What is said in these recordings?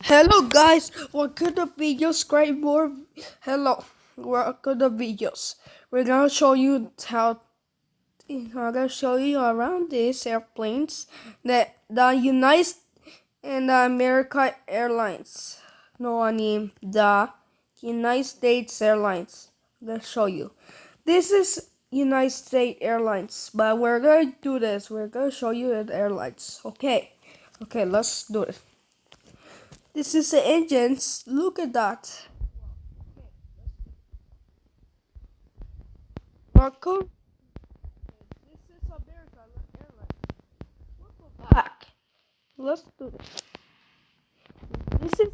Hello guys, welcome to videos. Great more. Hello, welcome to videos. We're gonna show you how. I'm gonna show you around these airplanes that the United and the American Airlines. No, I mean the United States Airlines. I'm gonna show you. This is United States Airlines, but we're gonna do this. We're gonna show you the airlines. Okay, let's do it. This is the engines. Look at that. Marco. This is American Airlines. Let's go back. Let's do this. This is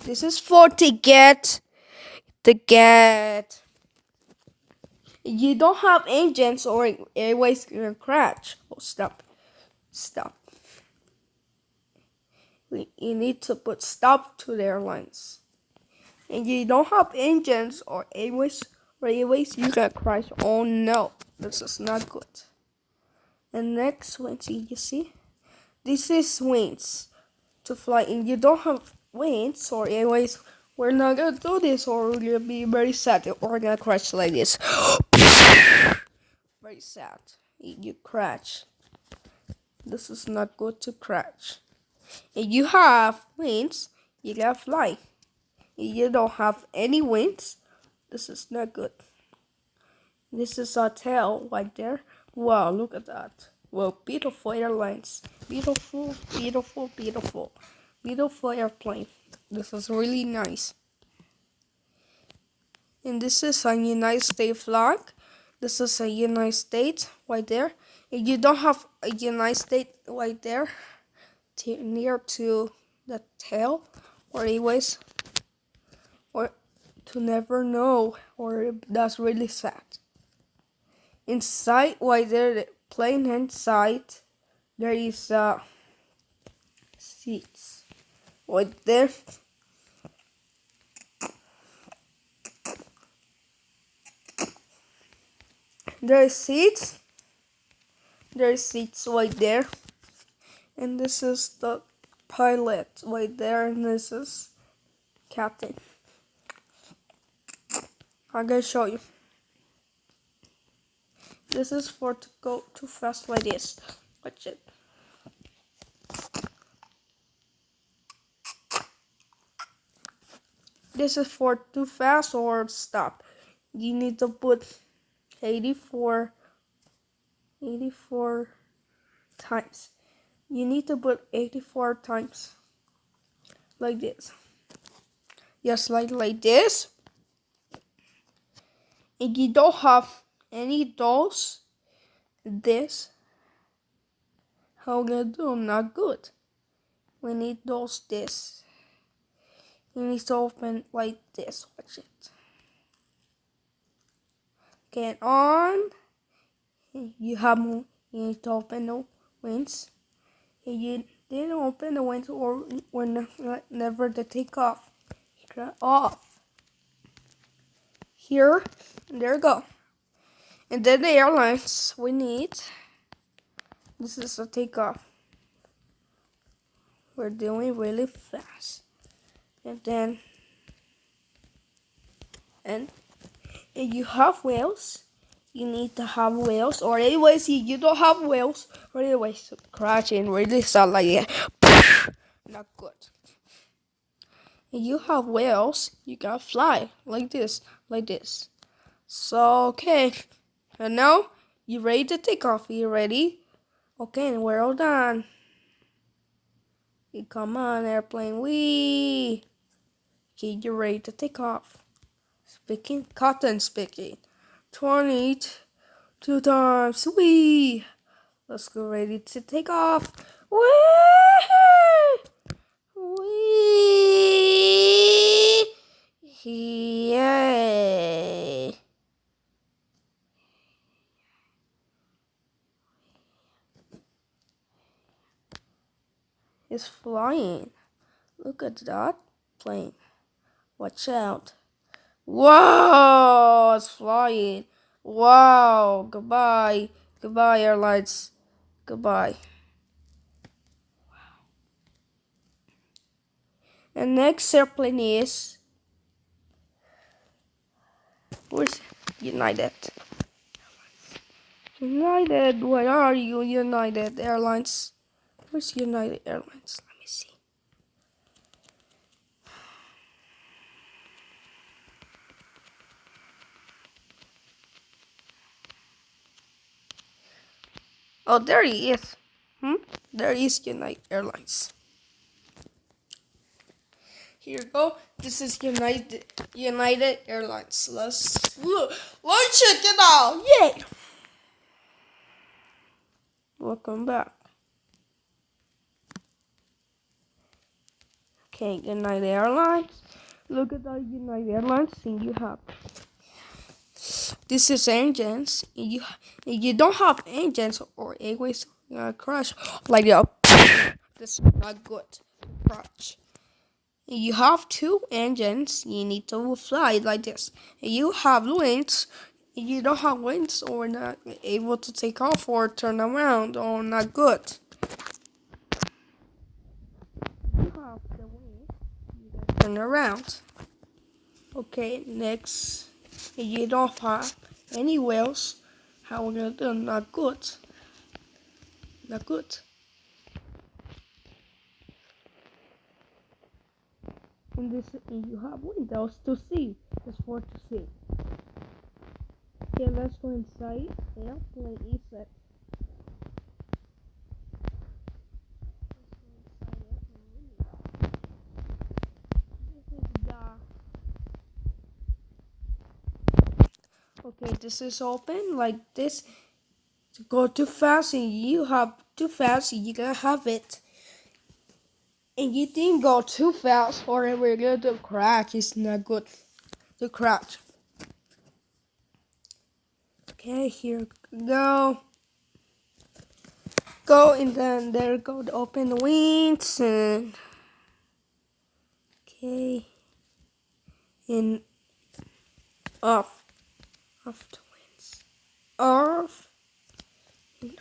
this is for to get. You don't have engines or airways gonna crash. Oh, stop. You need to put stop to the airlines. And you don't have engines or airways, you can crash. Oh no, this is not good. And next one, you see, this is wings to fly. And you don't have wings or airways. We're not gonna do this, or we're gonna be very sad. We're gonna crash like this. Very sad. You crash. This is not good to crash. If you have wings, you can fly. If you don't have any wings, this is not good. This is our tail right there. Wow, look at that. Well, beautiful airlines. Beautiful airplane. This is really nice. And this is a United States flag. This is a United States right there. If you don't have a United States right there, near to the tail, or anyways, or to never know, or that's really sad. Inside, right there, the plane inside, there is seats. Right there, there is seats. There is seats right there, and this is the pilot right there, and this is captain. I'm gonna show you. This is for to go too fast like this. Watch it. This is for too fast or stop. You need to put 84 times. You need to put 84 times. Like this. Just like this. If you don't have any dolls, this, how we gonna do? Not good. We need those this. You need to open like this. Watch it. Get on. You need to open the wings. If you didn't open the wings or never to take off, get off. Here, there you go. And then the airlines we need. This is a takeoff. We're doing really fast. And then, and if you have wheels, you need to have wheels. Or anyways, if you don't have wheels, or anyways, crashing really sound like that. Not good. If you have wheels, you can fly like this. So, okay. And now, you ready to take off? You ready? Okay, and we're all done. Come on, airplane. Wee! Okay, you're ready to take off. Cotton speaking. 22 times. Wee! Let's go, ready to take off. Wee! Wee! Yay! It's flying. Look at that plane. Watch out. Wow, it's flying. Wow, goodbye. Goodbye, airlines. Goodbye. And next airplane is where's United? United, where are you, United Airlines? Where's United Airlines? Let me see. Oh, there he is. There is United Airlines. Here you go. This is United Airlines. Let's check it out. Yay! Welcome back. Okay, United Airlines. Look at the United Airlines thing you have. This is engines. You don't have engines or airways crash like that. This is not good. Crash. You have two engines. You need to fly like this. You have wings. You don't have wings or not able to take off or turn around or not good. You have the wings. You can turn around. Okay, next. You don't have any wheels. How are we gonna do? Not good. Not good. And you have windows to see. It's for to see. Okay, let's go inside. Airplane is set. Okay, this is open like this. To go too fast and you have too fast, you can have it. And you didn't go too fast or we're going to crash. It's not good to crash. Okay, here we go. Go and then there go to open the wings and okay. And off the wings. Off and off.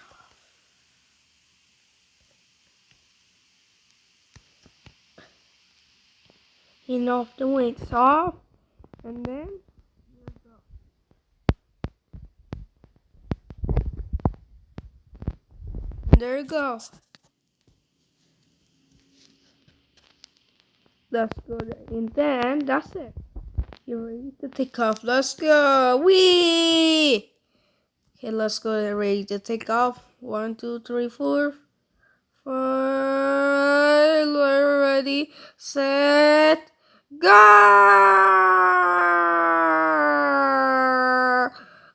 And off the wings off and then there you go. That's good. And then that's it. You're ready to take off. Let's go. Whee! Okay, let's go. Ready to take off. 1, 2, 3, 4. 5. We're ready. Set. Go!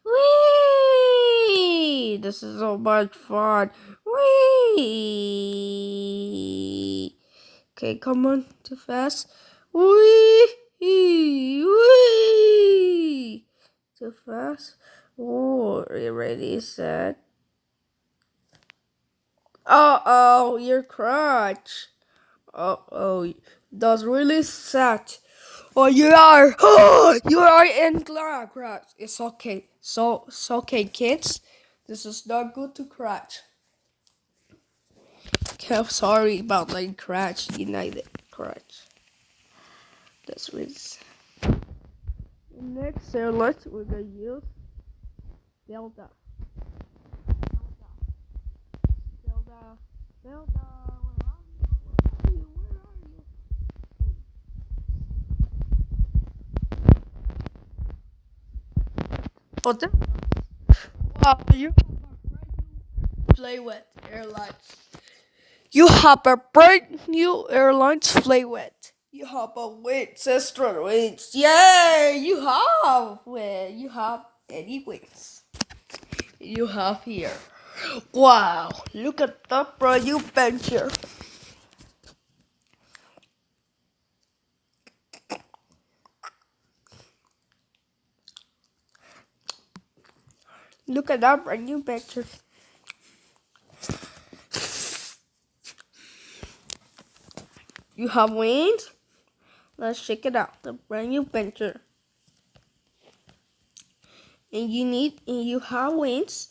Whee! This is so much fun. Whee! Okay, come on. Too fast. Whee! Whee! Too fast. Oh, you ready, set. Uh-oh, your crotch. Uh-oh, that's really sad. Oh, you are. Oh, you are in crash. It's okay. It's okay, kids. This is not good to crash. Okay, I'm sorry about like crash. United crash. That's really sad. Next airline we're gonna use Delta. Delta. Delta. Where are you? Oh, there. Wow, you have a brand new Play with Airlines. You have a brand new Airlines Play with. You have a wings, extra wings. Yay! You have where you have any wings. You have here. Wow! Look at that brand new venture. Look at that brand new picture. You have wings? Let's check it out. The brand new picture. And you have wings.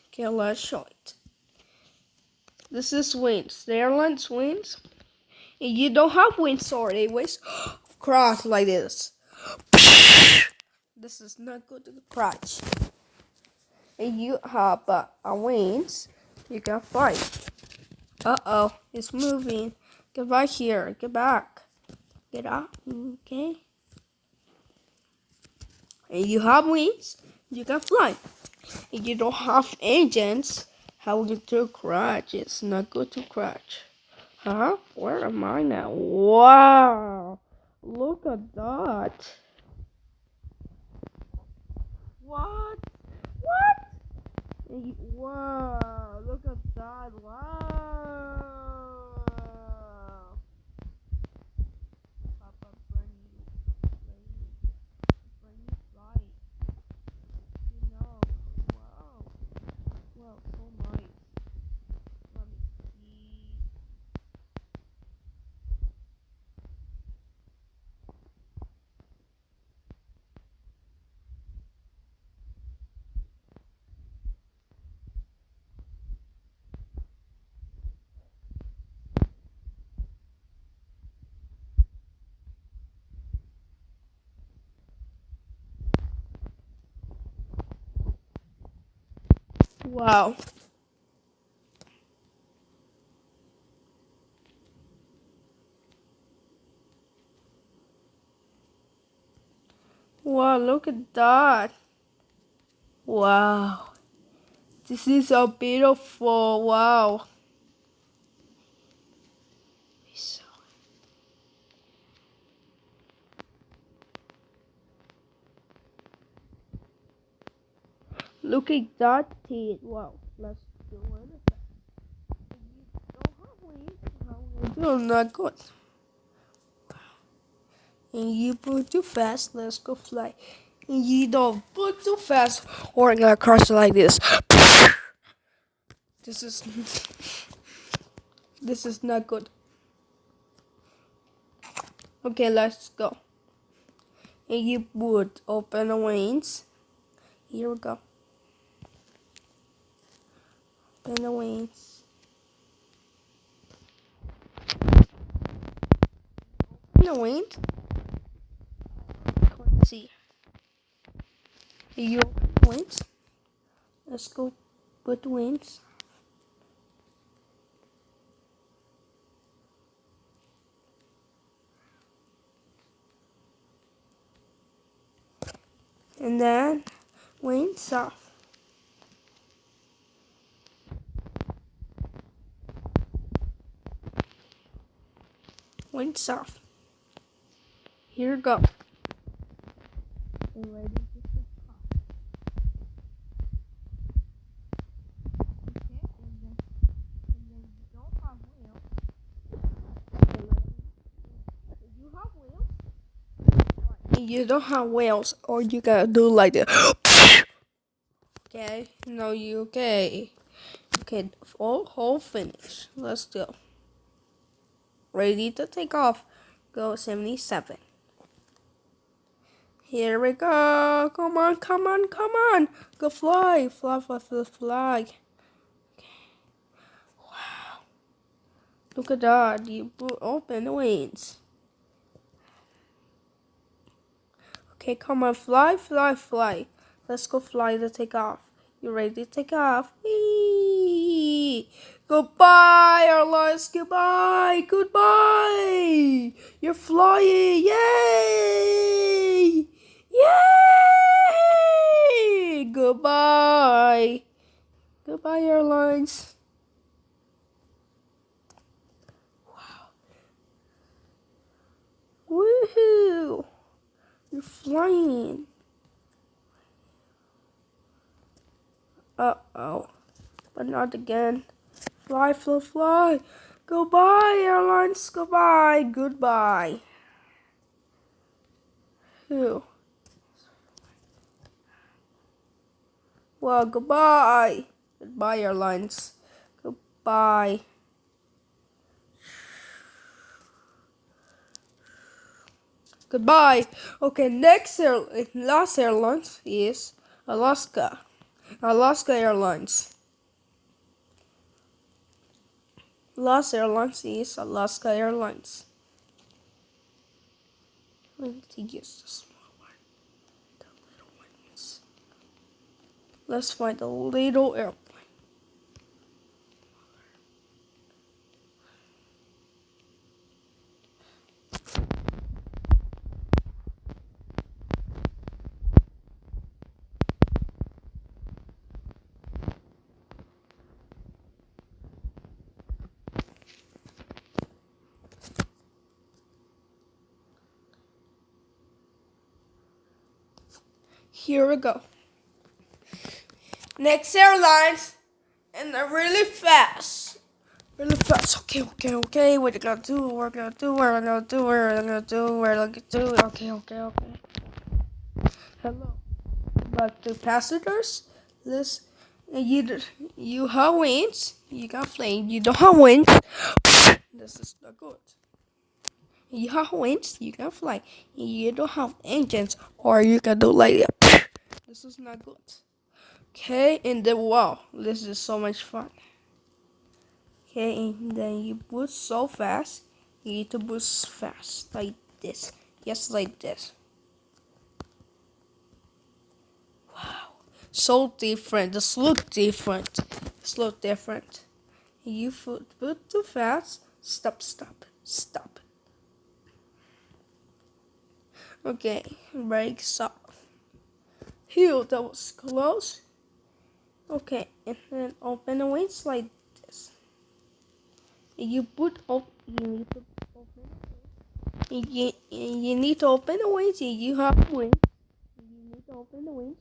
Okay, let's show it. This is wings. The airline's wings. And you don't have wings or anyways. Crash like this. This is not good to crash. And you have wings. You can fly. Uh-oh, it's moving. Get back here. Get back. Get up. Okay. And you have wings. You can fly. If you don't have engines, how will you crash? It's not good to crash. Huh? Where am I now? Wow! Look at that. What? What? Wow! Look at that. Wow! Papa Bernie, Bernie's right. You know. Wow. Wow, so nice. Let me see. Wow. Wow, look at that. Wow. This is so beautiful. Wow. Look at that teeth. Wow. Let's do it. You don't have wings. How will you do? Not good. And you put too fast. Let's go fly. And you don't put too fast, or I'm gonna crash like this. This is this is not good. Okay, let's go. And you would open the wings. Here we go. Open the wings. Open the wings. Let's see. You open the wings. Let's go put the wings. And then wings off. Wings off. Here we go. And ready to take off. Okay, and then you don't have wheels. You have wheels. You don't have wheels, or you gotta do like this. Okay, no, you okay. Okay, whole finish. Let's go. Ready to take off. Go 77. Here we go. Come on, come on, come on. Go fly, fly, fly, fly, fly. Okay. Wow. Look at that. You open the wings. Okay, come on, fly, fly, fly. Let's go fly to take off. You ready to take off? Whee! Goodbye, airlines. Goodbye. Goodbye. You're flying. Yay! Yay! Goodbye. Goodbye, airlines. Wow. Woohoo! You're flying. Uh-oh. But not again. Fly, fly, fly. Goodbye, airlines. Goodbye. Goodbye. Who? Well, goodbye. Goodbye, airlines. Goodbye. Goodbye. Okay, last airlines is Alaska. Alaska Airlines. Last Airlines is Alaska Airlines. Let's use the small one, the little ones. Let's find the little airplane. Here we go. Next Airlines, and they're really fast. Really fast. Okay. What you gonna do? We're gonna do. We're gonna do. We're gonna do. We're gonna do. Okay. Hello. But the passengers, this you have wings. You can fly. You don't have wings. This is not good. You have wings. You can fly. You don't have engines, or you can do like that. This is not good. Okay, and then wow, this is so much fun. Okay, and then you boost so fast. You need to boost fast like this. Yes, like this. Wow, so different. This look different. This look different. You boot too fast. Stop. Okay, brake stop. Phew, that was close. Okay, and then open the wings like this. You put up. You need to open. You need to open the wings. You have wings. You need to open the wings.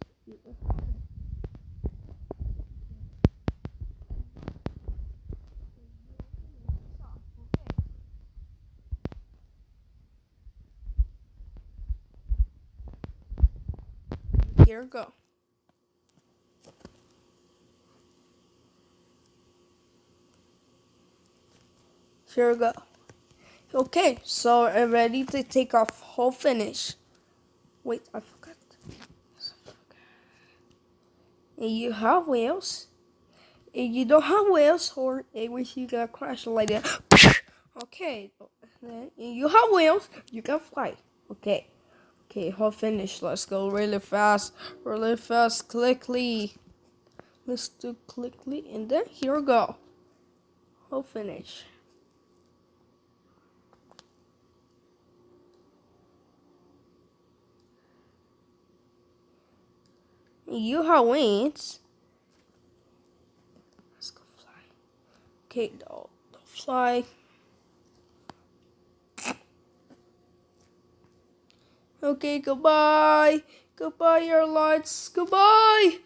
Here we go. Here we go. Okay, so I'm ready to take off. Whole finish. Wait, I forgot. And you have wheels. If you don't have wheels, or I wish you gonna crash like that. Okay, then you have wheels, you can fly. Okay, whole finish. Let's go really fast, quickly. Let's do quickly, and then here we go. Whole finish. You have wings. Let's go fly. Okay, don't fly. Okay, goodbye. Goodbye, airlines. Goodbye.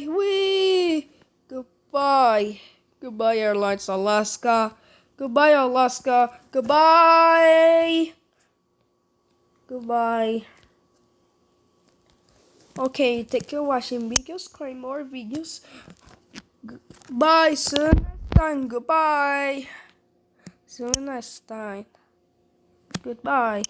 Wee. Goodbye. Goodbye, Airlines Alaska. Goodbye, Alaska. Goodbye. Okay, take care watching videos, create more videos. Bye, soon next time. Goodbye. See you next time. Goodbye.